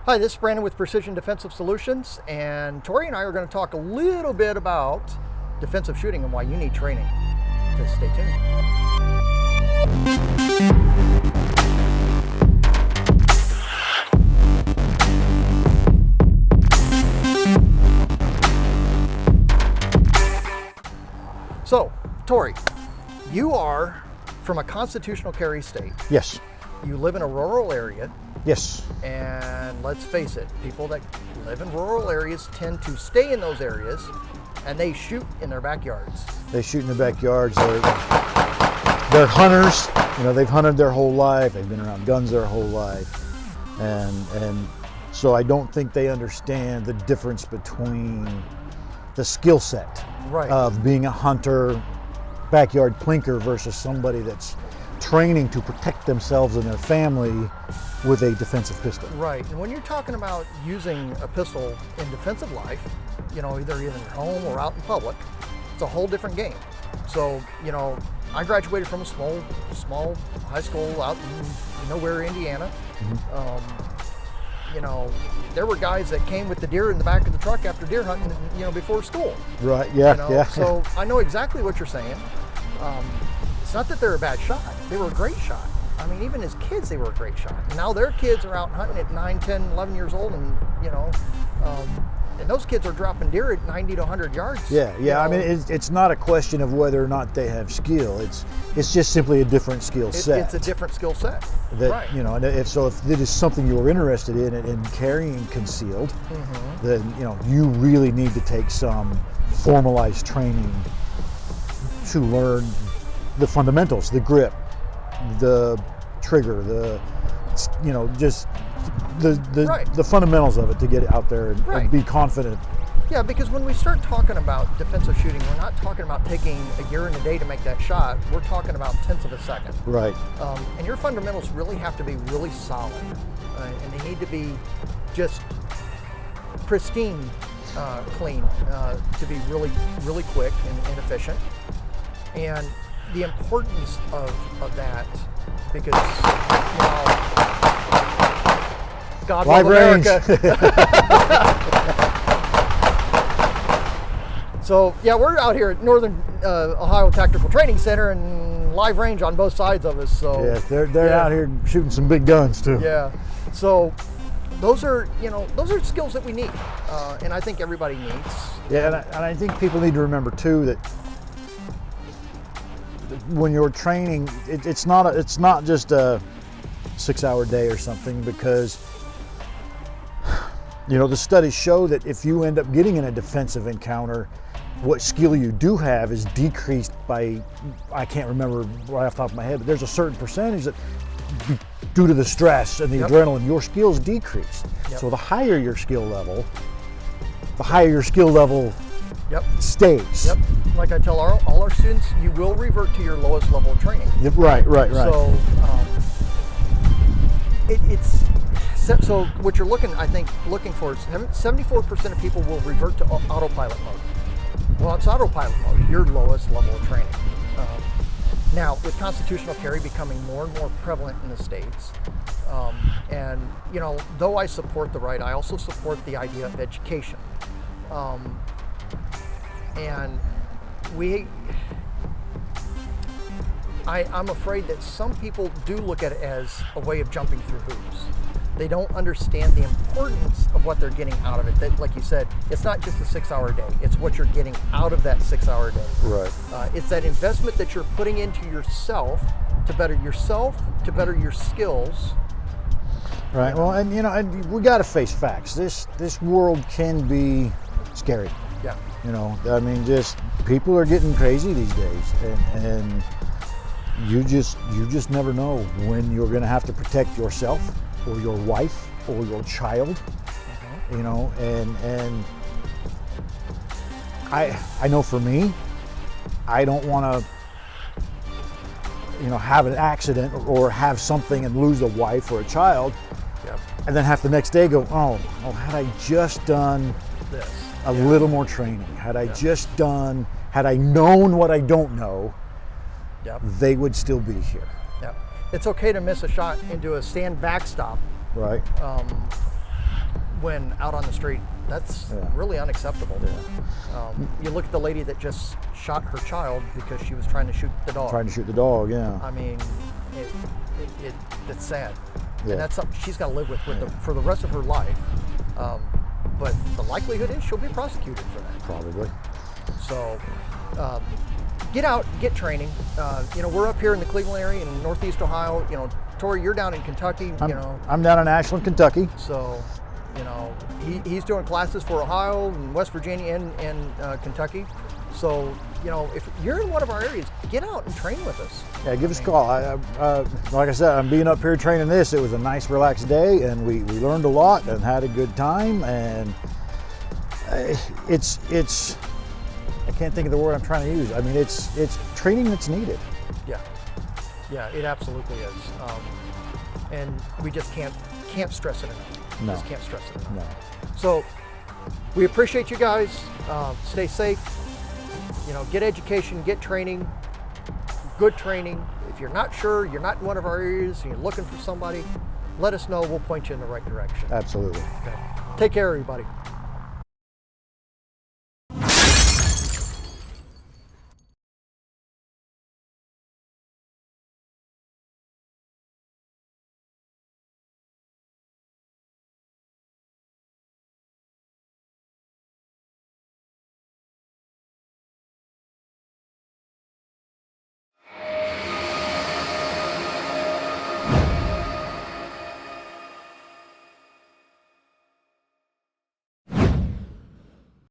Hi, this is Brandon with Precision Defensive Solutions, and Tori and I are going to talk a little bit about defensive shooting and why you need training. Just stay tuned. So, Tori, you are from a constitutional carry state. Yes. You live in a rural area. Yes. And let's face it, people that live in rural areas tend to stay in those areas and they shoot in their backyards. They shoot in their backyards. They're hunters. You know, they've hunted their whole life. They've been around guns their whole life. And so I don't think they understand the difference between the skill set of being a hunter, backyard plinker versus somebody that's training to protect themselves and their family with a defensive pistol. Right, and when you're talking about using a pistol in defensive life, you know, either in your home or out in public, it's a whole different game. So, you know, I graduated from a small high school out in nowhere, Indiana. You know, there were guys that came with the deer in the back of the truck after deer hunting, you know, before school. Right, yeah, you know? yeah. So I know exactly what you're saying. It's not that they're a bad shot. They were a great shot. I mean, even as kids, they were a great shot. And now their kids are out hunting at 9, 10, 11 years old, and, you know, and those kids are dropping deer at 90 to 100 yards. Yeah. You know? I mean, it's not a question of whether or not they have skill. It's just simply a different skill set. It's a different skill set. That, right. You know, and if it is something you're interested in carrying concealed, then, you know, you really need to take some formalized training to learn the fundamentals, the grip, the trigger, you know, just the fundamentals of it to get it out there and be confident. Yeah, because when we start talking about defensive shooting, we're not talking about taking a year and a day to make that shot. We're talking about tenths of a second. Right. And your fundamentals really have to be really solid, and they need to be just pristine, clean, to be really, really quick and efficient. And the importance of that, because, you know, God love America. So yeah, we're out here at Northern Ohio Tactical Training Center, and live range on both sides of us. So yeah, they're out here shooting some big guns too. Yeah, so those are skills that we need, and I think everybody needs. Yeah, and I think people need to remember too that when you're training, it's not just a 6-hour day or something, because, you know, the studies show that if you end up getting in a defensive encounter, what skill you do have is decreased by, I can't remember right off the top of my head, but there's a certain percentage that due to the stress and the adrenaline, your skills decrease. So the higher your skill level stays. Like I tell all our students, you will revert to your lowest level of training. Right. So so what you're looking for is 74% of people will revert to autopilot mode. Well, it's autopilot mode, your lowest level of training. Now, with constitutional carry becoming more and more prevalent in the States, and, you know, though I support the right, I also support the idea of education. And I'm afraid that some people do look at it as a way of jumping through hoops. They don't understand the importance of what they're getting out of it. That, like you said, it's not just a 6-hour day. It's what you're getting out of that 6-hour day. Right. It's that investment that you're putting into yourself, to better your skills. Right. Well, and, you know, and we got to face facts. This world can be scary. Yeah. You know, I mean, just people are getting crazy these days, and you just never know when you're going to have to protect yourself or your wife or your child. You know, and I know for me, I don't want to, you know, have an accident or have something and lose a wife or a child, and then have the next day go, oh, had I just done this. A little more training, had I had I known what I don't know, they would still be here. It's okay to miss a shot into a stand backstop. Right. when out on the street, that's Yeah. really unacceptable. You look at the lady that just shot her child because she was trying to shoot the dog. Trying to shoot the dog, yeah. I mean, it's sad, Yeah. and that's something she's got to live with for the rest of her life. But the likelihood is she'll be prosecuted for that. Probably. So get out, get training. We're up here in the Cleveland area in Northeast Ohio. Tori, you're down in Kentucky. I'm down in Ashland, Kentucky. So, he's doing classes for Ohio and West Virginia and Kentucky. So, if you're in one of our areas, get out and train with us. Yeah, give us a call. Like I said, I'm being up here training this. It was a nice, relaxed day, and we learned a lot and had a good time. And it's I can't think of the word I'm trying to use. I mean, it's training that's needed. Yeah, it absolutely is. And we just can't stress it enough. No. Just can't stress it enough. No. So we appreciate you guys. Stay safe. Get education, get training, good training. If you're not sure, you're not in one of our areas, and you're looking for somebody, let us know. We'll point you in the right direction. Absolutely. Okay. Take care, everybody.